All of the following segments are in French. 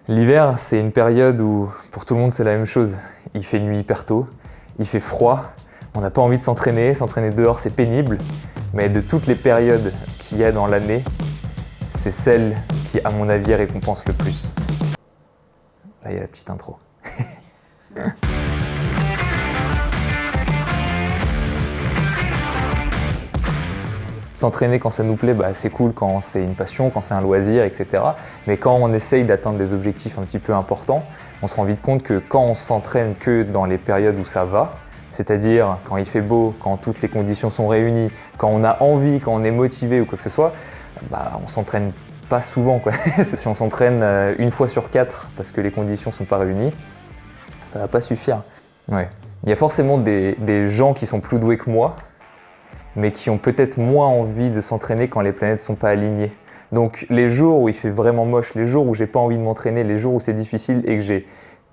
L'hiver, c'est une période où pour tout le monde c'est la même chose. Il fait nuit hyper tôt, il fait froid, on n'a pas envie de s'entraîner dehors c'est pénible, mais de toutes les périodes qu'il y a dans l'année, c'est celle qui à mon avis récompense le plus. Là il y a la petite intro. S'entraîner quand ça nous plaît, c'est cool quand c'est une passion, quand c'est un loisir, etc. Mais quand on essaye d'atteindre des objectifs un petit peu importants, on se rend vite compte que quand on s'entraîne que dans les périodes où ça va, c'est-à-dire quand il fait beau, quand toutes les conditions sont réunies, quand on a envie, quand on est motivé ou quoi que ce soit, on s'entraîne pas souvent, quoi. Si on s'entraîne une fois sur 4 parce que les conditions sont pas réunies, ça va pas suffire. Ouais. Il y a forcément des gens qui sont plus doués que moi, mais qui ont peut-être moins envie de s'entraîner quand les planètes ne sont pas alignées. Donc les jours où il fait vraiment moche, les jours où j'ai pas envie de m'entraîner, les jours où c'est difficile et que j'ai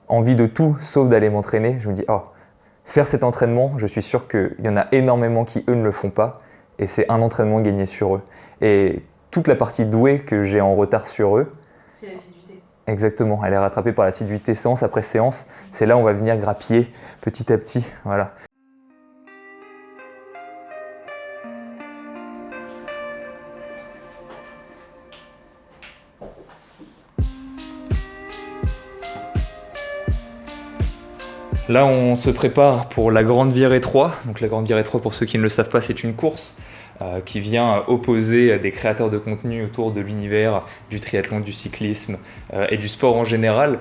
envie de tout sauf d'aller m'entraîner, je me dis faire cet entraînement, je suis sûr qu'il y en a énormément qui eux ne le font pas et c'est un entraînement gagné sur eux. Et toute la partie douée que j'ai en retard sur eux, c'est l'assiduité. Exactement, elle est rattrapée par l'assiduité séance après séance, c'est là où on va venir grappiller petit à petit, voilà. Là, on se prépare pour la Grande Virée 3. Donc, la Grande Virée 3, pour ceux qui ne le savent pas, c'est une course qui vient opposer des créateurs de contenu autour de l'univers du triathlon, du cyclisme et du sport en général.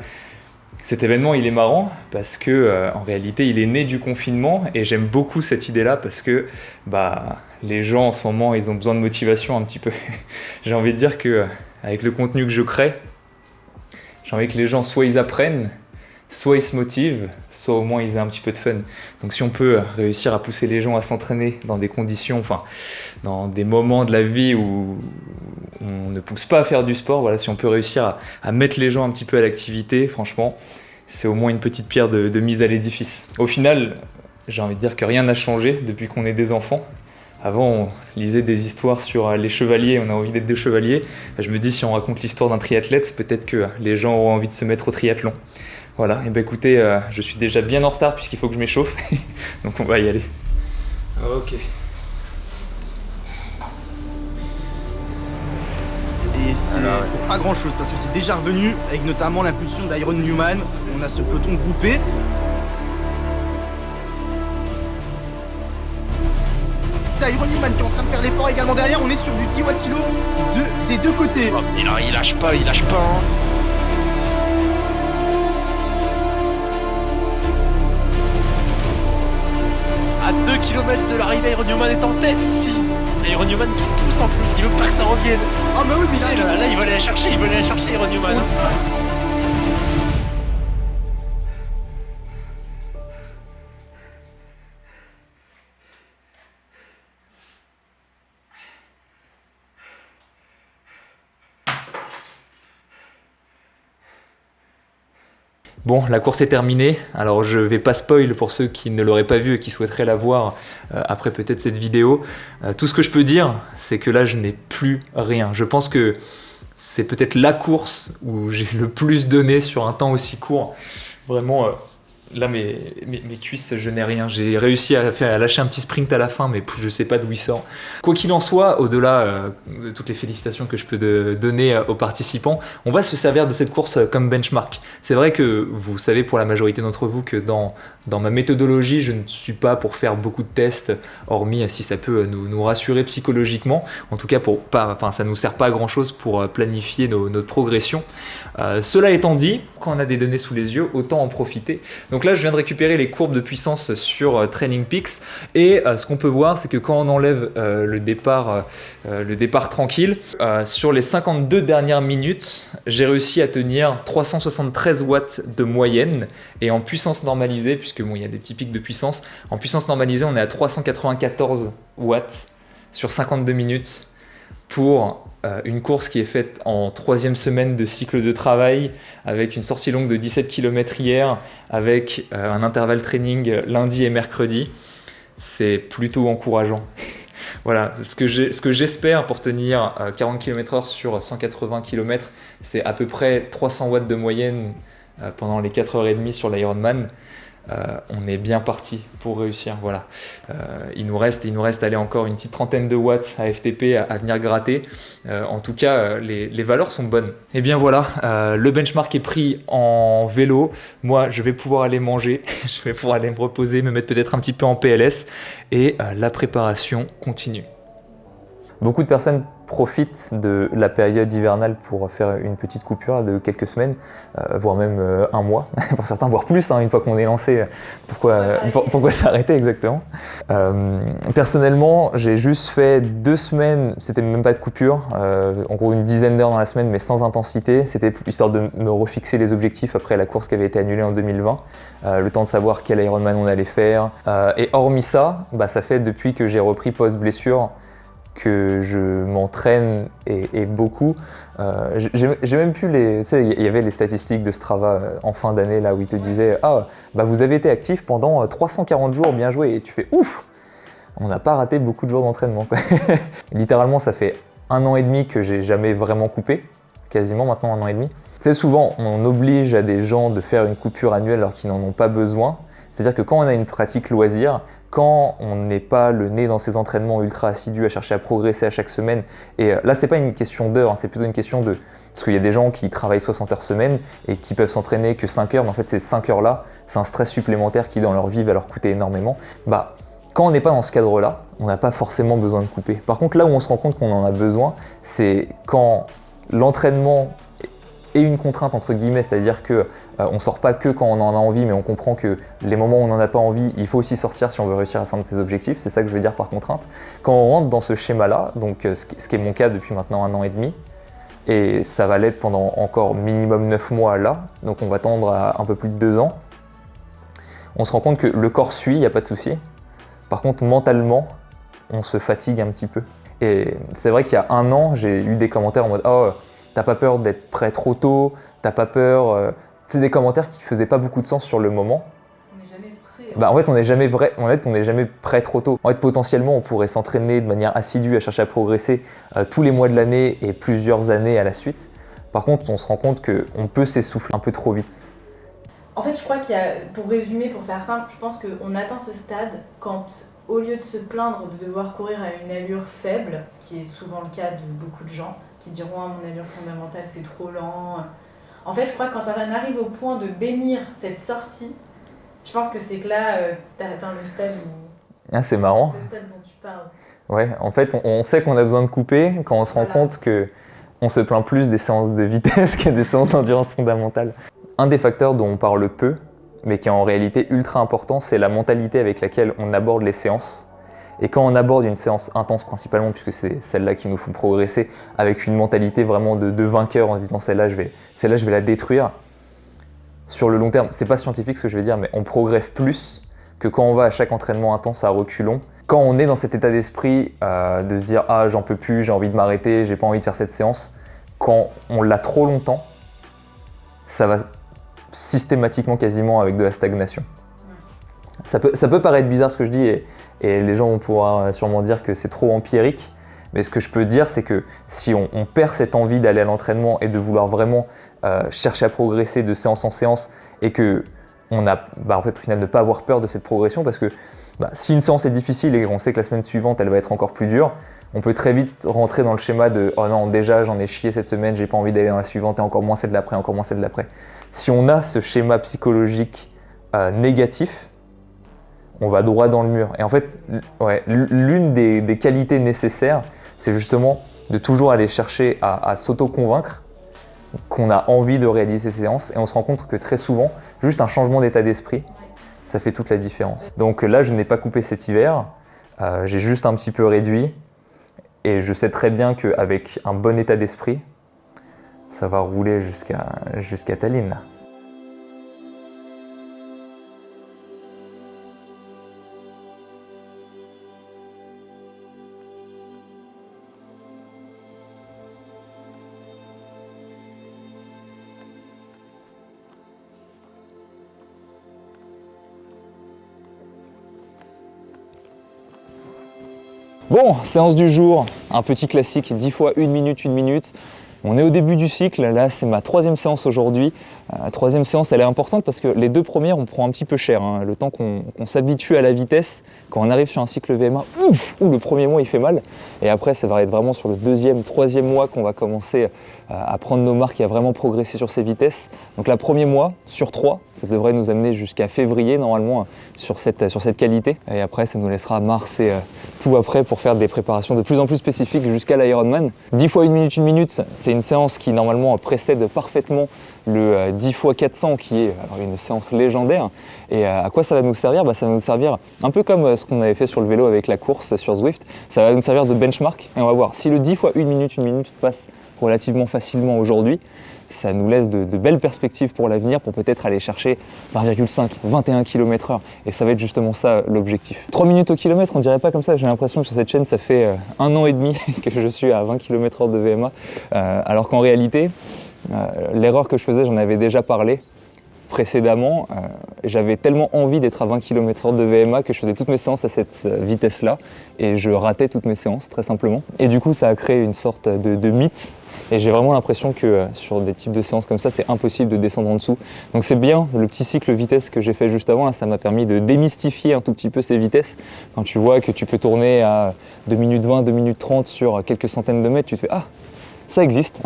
Cet événement, il est marrant parce que en réalité, il est né du confinement et j'aime beaucoup cette idée-là parce que les gens en ce moment, ils ont besoin de motivation un petit peu. J'ai envie de dire que avec le contenu que je crée, j'ai envie que les gens soit ils apprennent, soit ils se motivent, soit au moins ils aient un petit peu de fun. Donc si on peut réussir à pousser les gens à s'entraîner dans des conditions, dans des moments de la vie où on ne pousse pas à faire du sport, voilà, si on peut réussir à mettre les gens un petit peu à l'activité, franchement, c'est au moins une petite pierre de mise à l'édifice. Au final, j'ai envie de dire que rien n'a changé depuis qu'on est des enfants. Avant, on lisait des histoires sur les chevaliers, on a envie d'être des chevaliers. Je me dis, si on raconte l'histoire d'un triathlète, peut-être que les gens auront envie de se mettre au triathlon. Voilà, et écoutez, je suis déjà bien en retard puisqu'il faut que je m'échauffe, donc on va y aller. Ok. Et c'est pas grand chose parce que c'est déjà revenu avec notamment l'impulsion d'Iron Newman. On a ce peloton groupé. Iron Newman qui est en train de faire l'effort également derrière. On est sur du 10 watts kilo des deux côtés. Il lâche pas, hein. À 2 km de l'arrivée, Iron Newman est en tête ici. Iron Newman qui pousse en plus, il veut pas que ça revienne. Ah bah oui, mais là il veut aller la chercher, Iron Newman. Bon, la course est terminée, alors je vais pas spoil pour ceux qui ne l'auraient pas vue et qui souhaiteraient la voir après peut-être cette vidéo. Tout ce que je peux dire, c'est que là je n'ai plus rien. Je pense que c'est peut-être la course où j'ai le plus donné sur un temps aussi court. Vraiment, là mes cuisses, je n'ai rien. J'ai réussi à lâcher un petit sprint à la fin, mais je sais pas d'où il sort. Quoi qu'il en soit, au-delà de toutes les félicitations que je peux donner aux participants, on va se servir de cette course comme benchmark. C'est vrai que vous savez pour la majorité d'entre vous que dans ma méthodologie, je ne suis pas pour faire beaucoup de tests, hormis si ça peut nous rassurer psychologiquement. En tout cas, ça ne nous sert pas à grand-chose pour planifier notre progression. Cela étant dit, quand on a des données sous les yeux, autant en profiter. Donc là, je viens de récupérer les courbes de puissance sur Training Peaks et ce qu'on peut voir, c'est que quand on enlève le départ tranquille, sur les 52 dernières minutes, j'ai réussi à tenir 373 watts de moyenne et en puissance normalisée, puisque il y a des petits pics de puissance, en puissance normalisée, on est à 394 watts sur 52 minutes pour une course qui est faite en 3e semaine de cycle de travail avec une sortie longue de 17 km hier avec un intervalle training lundi et mercredi. C'est plutôt encourageant. Voilà, ce que j'espère pour tenir 40 km/h sur 180 km, c'est à peu près 300 watts de moyenne pendant les 4h30 sur l'Ironman. On est bien parti pour réussir. Voilà. Il nous reste allez, encore une petite trentaine de watts à FTP à venir gratter. En tout cas, les valeurs sont bonnes. Et bien voilà, le benchmark est pris en vélo. Moi, je vais pouvoir aller manger, je vais pouvoir aller me reposer, me mettre peut-être un petit peu en PLS et la préparation continue. Beaucoup de personnes profitent de la période hivernale pour faire une petite coupure de quelques semaines, voire même un mois, pour certains, voire plus, hein, une fois qu'on est lancé. Pourquoi s'arrêter exactement? Personnellement, j'ai juste fait 2 semaines, c'était même pas de coupure, en gros une dizaine d'heures dans la semaine, mais sans intensité. C'était histoire de me refixer les objectifs après la course qui avait été annulée en 2020, le temps de savoir quel Ironman on allait faire. Et hormis ça, ça fait depuis que j'ai repris post-blessure que je m'entraîne et beaucoup. J'ai même pu tu sais, il y avait les statistiques de Strava en fin d'année là où ils te disaient vous avez été actif pendant 340 jours, bien joué, et tu fais ouf, on n'a pas raté beaucoup de jours d'entraînement. Littéralement, ça fait 1 an et demi que j'ai jamais vraiment coupé, quasiment maintenant 1 an et demi. C'est souvent, on oblige à des gens de faire une coupure annuelle alors qu'ils n'en ont pas besoin. C'est-à-dire que quand on a une pratique loisir, quand on n'est pas le nez dans ses entraînements ultra assidus à chercher à progresser à chaque semaine, et là c'est pas une question d'heures, hein, c'est plutôt une question de... Parce qu'il y a des gens qui travaillent 60 heures semaine et qui peuvent s'entraîner que 5 heures, mais en fait ces 5 heures-là, c'est un stress supplémentaire qui dans leur vie va leur coûter énormément. Quand on n'est pas dans ce cadre-là, on n'a pas forcément besoin de couper. Par contre, là où on se rend compte qu'on en a besoin, c'est quand l'entraînement est une contrainte entre guillemets, c'est-à-dire que on sort pas que quand on en a envie, mais on comprend que les moments où on n'en a pas envie, il faut aussi sortir si on veut réussir à atteindre ses objectifs. C'est ça que je veux dire par contrainte. Quand on rentre dans ce schéma-là, donc ce qui est mon cas depuis maintenant 1 an et demi, et ça va l'être pendant encore minimum 9 mois là, donc on va tendre à un peu plus de 2 ans, on se rend compte que le corps suit, il n'y a pas de souci. Par contre, mentalement, on se fatigue un petit peu. Et c'est vrai qu'il y a 1 an, j'ai eu des commentaires en mode « Oh, t'as pas peur d'être prêt trop tôt, t'as pas peur... » C'est des commentaires qui faisaient pas beaucoup de sens sur le moment. On n'est jamais prêt. En fait, on n'est jamais prêt trop tôt. En fait, potentiellement, on pourrait s'entraîner de manière assidue à chercher à progresser tous les mois de l'année et plusieurs années à la suite. Par contre, on se rend compte qu'on peut s'essouffler un peu trop vite. En fait, je crois qu'il y a, pour résumer, pour faire simple, je pense qu'on atteint ce stade quand, au lieu de se plaindre de devoir courir à une allure faible, ce qui est souvent le cas de beaucoup de gens qui diront « mon allure fondamentale, c'est trop lent ». En fait, je crois que quand on arrive au point de bénir cette sortie, je pense que c'est que là, tu as atteint le stade c'est marrant. Le stade dont tu parles. Ouais, en fait, on sait qu'on a besoin de couper quand on se rend compte qu'on se plaint plus des séances de vitesse que des séances d'endurance fondamentale. Un des facteurs dont on parle peu, mais qui est en réalité ultra important, c'est la mentalité avec laquelle on aborde les séances. Et quand on aborde une séance intense principalement, puisque c'est celle-là qui nous faut progresser, avec une mentalité vraiment de vainqueur en se disant celle-là je vais la détruire, sur le long terme, c'est pas scientifique ce que je vais dire, mais on progresse plus que quand on va à chaque entraînement intense à reculons. Quand on est dans cet état d'esprit de se dire ah j'en peux plus, j'ai envie de m'arrêter, j'ai pas envie de faire cette séance, quand on l'a trop longtemps, ça va systématiquement quasiment avec de la stagnation. Ça peut paraître bizarre ce que je dis et les gens vont pouvoir sûrement dire que c'est trop empirique, mais ce que je peux dire c'est que si on perd cette envie d'aller à l'entraînement et de vouloir vraiment chercher à progresser de séance en séance et que on a en fait au final ne pas avoir peur de cette progression parce que si une séance est difficile et qu'on sait que la semaine suivante elle va être encore plus dure, on peut très vite rentrer dans le schéma de oh non déjà j'en ai chié cette semaine, j'ai pas envie d'aller dans la suivante et encore moins celle de l'après, encore moins celle de l'après. Si on a ce schéma psychologique négatif, on va droit dans le mur. Et en fait, l'une des qualités nécessaires, c'est justement de toujours aller chercher à s'auto-convaincre qu'on a envie de réaliser ces séances. Et on se rend compte que très souvent, juste un changement d'état d'esprit, ça fait toute la différence. Donc là, je n'ai pas coupé cet hiver, j'ai juste un petit peu réduit. Et je sais très bien qu'avec un bon état d'esprit, ça va rouler jusqu'à Tallinn. Là. Bon, séance du jour, un petit classique, 10 fois 1 minute, 1 minute. On est au début du cycle, là c'est ma 3e séance aujourd'hui. La 3e séance elle est importante parce que les 2 premières on prend un petit peu cher, hein. Le temps qu'on s'habitue à la vitesse, quand on arrive sur un cycle VMA, le premier mois il fait mal. Et après ça va être vraiment sur le 2e, 3e mois qu'on va commencer à prendre nos marques et à vraiment progresser sur ces vitesses. Donc le premier mois sur 3, ça devrait nous amener jusqu'à février normalement sur cette qualité. Et après ça nous laissera mars et tout après pour faire des préparations de plus en plus spécifiques jusqu'à l'Ironman. 10 fois 1 minute, 1 minute, c'est une séance qui normalement précède parfaitement le 10 x 400 qui est alors, une séance légendaire. Et à quoi ça va nous servir? Ça va nous servir un peu comme ce qu'on avait fait sur le vélo avec la course sur Zwift. Ça va nous servir de benchmark et on va voir si le 10 fois 1 minute passe relativement facilement aujourd'hui. Ça nous laisse de belles perspectives pour l'avenir pour peut-être aller chercher 20,5, 21 km/h. Et ça va être justement ça l'objectif. 3 minutes au kilomètre, on dirait pas comme ça. J'ai l'impression que sur cette chaîne, ça fait 1 an et demi que je suis à 20 km/h de VMA. Alors qu'en réalité, l'erreur que je faisais, j'en avais déjà parlé précédemment. J'avais tellement envie d'être à 20 km/h de VMA que je faisais toutes mes séances à cette vitesse-là. Et je ratais toutes mes séances, très simplement. Et du coup, ça a créé une sorte de mythe. Et j'ai vraiment l'impression que sur des types de séances comme ça, c'est impossible de descendre en dessous. Donc c'est bien, le petit cycle vitesse que j'ai fait juste avant, là, ça m'a permis de démystifier un tout petit peu ces vitesses. Quand tu vois que tu peux tourner à 2 minutes 20, 2 minutes 30 sur quelques centaines de mètres, tu te fais « Ah, ça existe,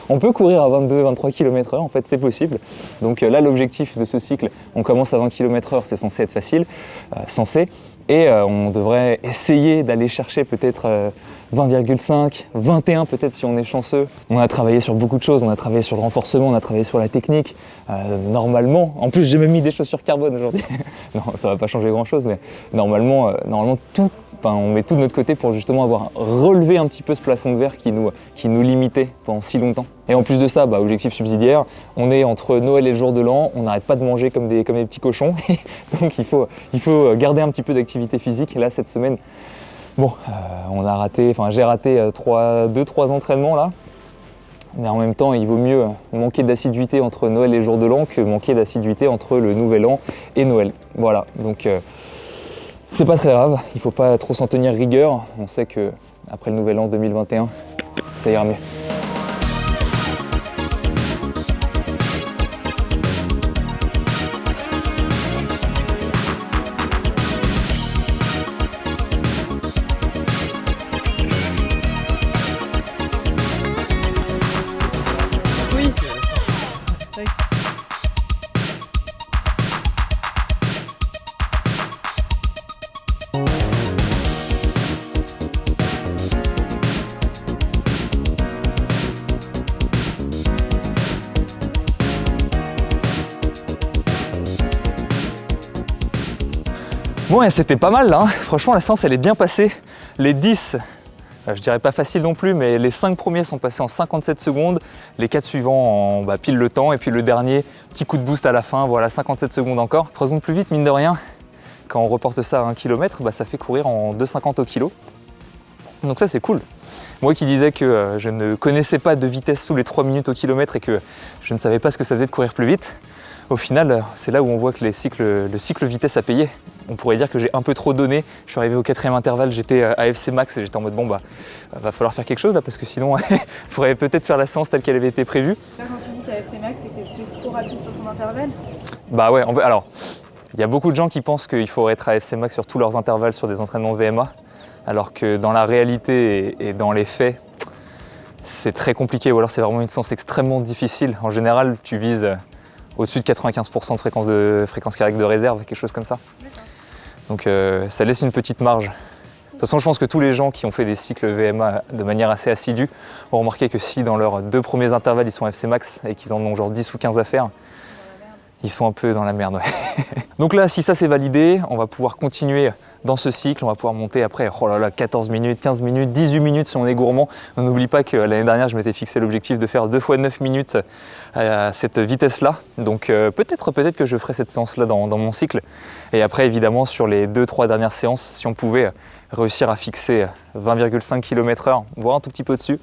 on peut courir à 22-23 km/h, en fait c'est possible. » Donc là, l'objectif de ce cycle, on commence à 20 km/h, c'est censé être facile, et on devrait essayer d'aller chercher peut-être 20,5, 21 peut-être si on est chanceux. On a travaillé sur beaucoup de choses, on a travaillé sur le renforcement, on a travaillé sur la technique. Normalement, en plus j'ai même mis des chaussures carbone aujourd'hui. Non, ça va pas changer grand-chose, mais normalement on met tout de notre côté pour justement avoir relevé un petit peu ce plafond de verre qui nous limitait pendant si longtemps. Et en plus de ça, objectif subsidiaire, on est entre Noël et le jour de l'an, on n'arrête pas de manger comme des petits cochons. Donc il faut garder un petit peu d'activité physique. Et là cette semaine, j'ai raté 2-3 entraînements là. Mais en même temps, il vaut mieux manquer d'assiduité entre Noël et le jour de l'an que manquer d'assiduité entre le Nouvel An et Noël. Voilà, donc c'est pas très grave, il faut pas trop s'en tenir rigueur. On sait que après le Nouvel An 2021, ça ira mieux. Bon, et c'était pas mal là, hein. Franchement la séance elle est bien passée. Les 10, je dirais pas facile non plus, mais les 5 premiers sont passés en 57 secondes, les 4 suivants en pile le temps, et puis le dernier, petit coup de boost à la fin, voilà 57 secondes encore. 3 secondes plus vite, mine de rien, quand on reporte ça à 1 km, ça fait courir en 2,50 au kilo. Donc ça c'est cool. Moi qui disais que je ne connaissais pas de vitesse sous les 3 minutes au kilomètre et que je ne savais pas ce que ça faisait de courir plus vite, au final, c'est là où on voit que le cycle vitesse a payé. On pourrait dire que j'ai un peu trop donné. Je suis arrivé au 4e intervalle, j'étais à FC max et j'étais en mode va falloir faire quelque chose là parce que sinon il faudrait peut-être faire la séance telle qu'elle avait été prévue. Là quand tu dis que t'es à FC max, c'est que t'étais trop rapide sur ton intervalle? Bah ouais, alors il y a beaucoup de gens qui pensent qu'il faut être à FC max sur tous leurs intervalles sur des entraînements VMA, alors que dans la réalité et dans les faits, c'est très compliqué ou alors c'est vraiment une séance extrêmement difficile. En général, tu vises au-dessus de 95% de fréquence cardiaque de réserve, quelque chose comme ça. Donc ça laisse une petite marge. De toute façon, je pense que tous les gens qui ont fait des cycles VMA de manière assez assidue ont remarqué que si dans leurs 2 premiers intervalles ils sont FC max et qu'ils en ont genre 10 ou 15 à faire, ils sont un peu dans la merde. Ouais. Donc là, si ça c'est validé, on va pouvoir continuer dans ce cycle, on va pouvoir monter après 14 minutes, 15 minutes, 18 minutes si on est gourmand. On n'oublie pas que l'année dernière, je m'étais fixé l'objectif de faire 2 fois 9 minutes à cette vitesse-là. Donc peut-être que je ferai cette séance-là dans mon cycle. Et après, évidemment, sur les 2-3 dernières séances, si on pouvait réussir à fixer 20,5 km/h, voire un tout petit peu dessus,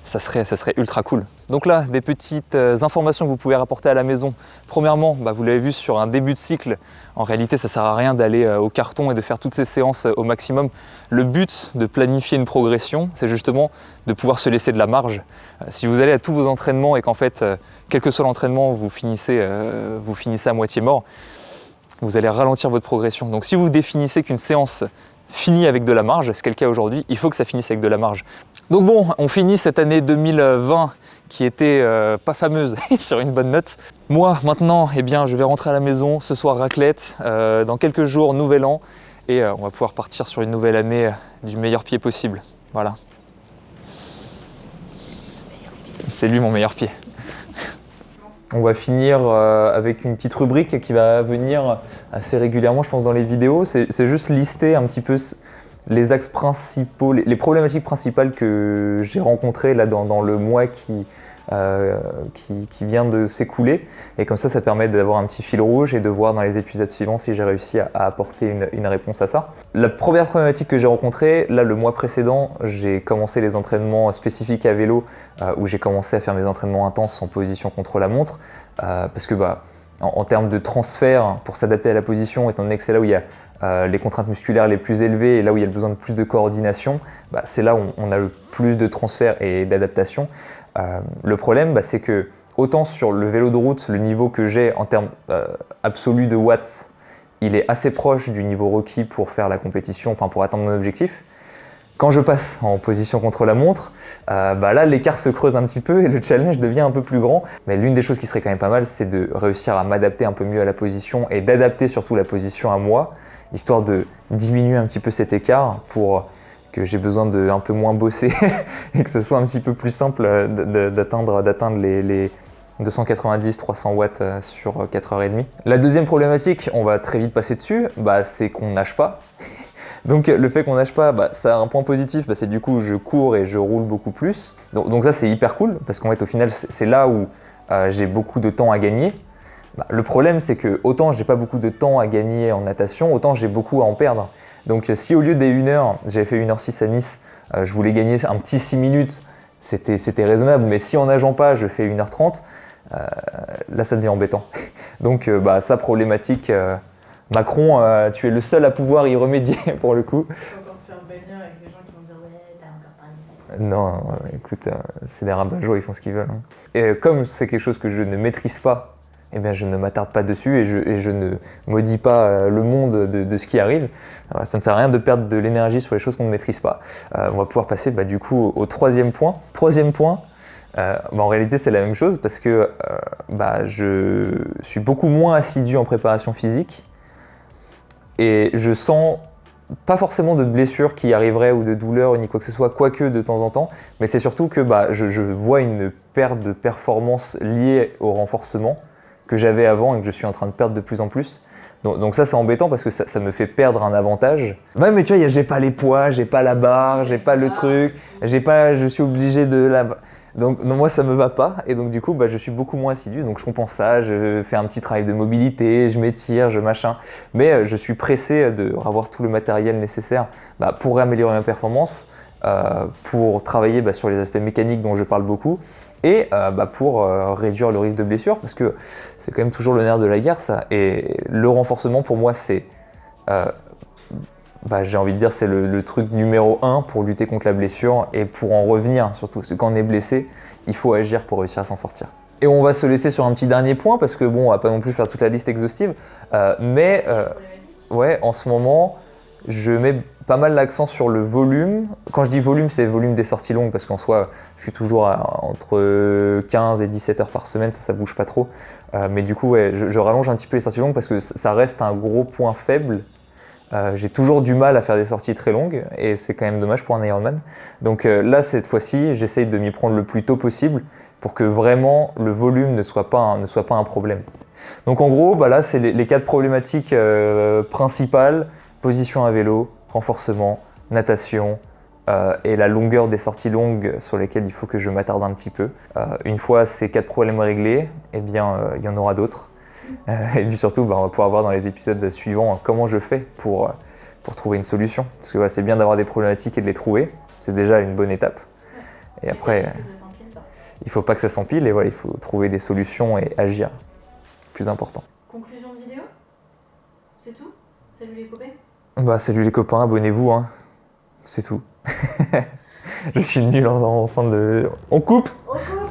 ça serait ultra cool. Donc là, des petites informations que vous pouvez rapporter à la maison. Premièrement, vous l'avez vu sur un début de cycle, en réalité ça sert à rien d'aller au carton et de faire toutes ces séances au maximum. Le but de planifier une progression, c'est justement de pouvoir se laisser de la marge. Si vous allez à tous vos entraînements et qu'en fait, quel que soit l'entraînement, vous finissez à moitié mort, vous allez ralentir votre progression. Donc si vous définissez qu'une séance finit avec de la marge, ce qui est le cas aujourd'hui, il faut que ça finisse avec de la marge. Donc bon, on finit cette année 2020 qui était pas fameuse sur une bonne note. Moi maintenant, eh bien, je vais rentrer à la maison, ce soir raclette, dans quelques jours, nouvel an, et on va pouvoir partir sur une nouvelle année du meilleur pied possible. Voilà. C'est lui mon meilleur pied. On va finir avec une petite rubrique qui va venir assez régulièrement, je pense, dans les vidéos. C'est juste lister un petit peu les axes principaux, les problématiques principales que j'ai rencontrées là dans le mois qui vient de s'écouler. Et comme ça permet d'avoir un petit fil rouge et de voir dans les épisodes suivants si j'ai réussi à apporter une réponse à ça. La première problématique que j'ai rencontrée, là le mois précédent, j'ai commencé les entraînements spécifiques à vélo où j'ai commencé à faire mes entraînements intenses en position contre la montre parce que en termes de transfert pour s'adapter à la position, étant donné que c'est là où il y a les contraintes musculaires les plus élevées et là où il y a le besoin de plus de coordination, c'est là où on a le plus de transfert et d'adaptation. Le problème, c'est que autant sur le vélo de route, le niveau que j'ai en termes absolus de watts, il est assez proche du niveau requis pour faire la compétition, enfin pour atteindre mon objectif. Quand je passe en position contre la montre, là l'écart se creuse un petit peu et le challenge devient un peu plus grand. Mais l'une des choses qui serait quand même pas mal, c'est de réussir à m'adapter un peu mieux à la position et d'adapter surtout la position à moi, histoire de diminuer un petit peu cet écart pour que j'ai besoin de un peu moins bosser et que ce soit un petit peu plus simple d'atteindre les 290-300 watts sur 4h30. La deuxième problématique, on va très vite passer dessus, c'est qu'on nage pas. Donc le fait qu'on nage pas, ça a un point positif, c'est du coup je cours et je roule beaucoup plus. Donc ça c'est hyper cool, parce qu'en fait au final c'est là où j'ai beaucoup de temps à gagner. Le problème c'est que autant j'ai pas beaucoup de temps à gagner en natation, autant j'ai beaucoup à en perdre. Donc si au lieu des 1 heure, j'avais fait 1h06 à Nice, je voulais gagner un petit 6 minutes, c'était raisonnable, mais si en nageant pas je fais 1h30, là ça devient embêtant. Donc ça problématique, Macron, tu es le seul à pouvoir y remédier pour le coup. Tu vas encore te faire bannir avec des gens qui vont dire ouais, t'as encore pas dit. Non, écoute, c'est des rabat-joie, ils font ce qu'ils veulent. Et comme c'est quelque chose que je ne maîtrise pas, eh bien, je ne m'attarde pas dessus et je ne maudis pas le monde de ce qui arrive. Ça ne sert à rien de perdre de l'énergie sur les choses qu'on ne maîtrise pas. On va pouvoir passer du coup au troisième point. Troisième point, en réalité c'est la même chose parce que je suis beaucoup moins assidu en préparation physique et je sens pas forcément de blessures qui arriveraient ou de douleurs ni quoi que ce soit, quoique de temps en temps, mais c'est surtout que je vois une perte de performance liée au renforcement que j'avais avant et que je suis en train de perdre de plus en plus. Donc ça c'est embêtant parce que ça me fait perdre un avantage. Mais tu vois, j'ai pas les poids, j'ai pas la barre, j'ai pas le truc, je suis obligé de la... Donc non, moi ça me va pas et donc du coup je suis beaucoup moins assidu, donc je compense ça, je fais un petit travail de mobilité, je m'étire, je machin, mais je suis pressé de avoir tout le matériel nécessaire pour améliorer ma performance, pour travailler sur les aspects mécaniques dont je parle beaucoup et pour réduire le risque de blessure parce que c'est quand même toujours le nerf de la guerre ça, et le renforcement pour moi c'est j'ai envie de dire c'est le truc numéro 1 pour lutter contre la blessure et pour en revenir surtout, parce que quand on est blessé, il faut agir pour réussir à s'en sortir. Et on va se laisser sur un petit dernier point parce que on va pas non plus faire toute la liste exhaustive, mais en ce moment, je mets pas mal l'accent sur le volume. Quand je dis volume, c'est le volume des sorties longues parce qu'en soi, je suis toujours entre 15 et 17 heures par semaine, ça bouge pas trop. Mais du coup, je rallonge un petit peu les sorties longues parce que ça reste un gros point faible. J'ai toujours du mal à faire des sorties très longues et c'est quand même dommage pour un Ironman. Donc là, cette fois-ci, j'essaye de m'y prendre le plus tôt possible pour que vraiment le volume ne soit pas un problème. Donc en gros, là, c'est les 4 problématiques principales: position à vélo, renforcement, natation et la longueur des sorties longues sur lesquelles il faut que je m'attarde un petit peu. Une fois ces 4 problèmes réglés, il y en aura d'autres. Et puis surtout, on va pouvoir voir dans les épisodes suivants comment je fais pour pour trouver une solution. Parce que ouais, c'est bien d'avoir des problématiques et de les trouver, c'est déjà une bonne étape. Et après, c'est juste que ça s'empile pas. il faut pas que ça s'empile et voilà, il faut trouver des solutions et agir. Plus important. Conclusion de vidéo? C'est tout? Salut les copains? Bah salut les copains, abonnez-vous, hein. C'est tout. Je suis nul en fin de... On coupe! Au revoir.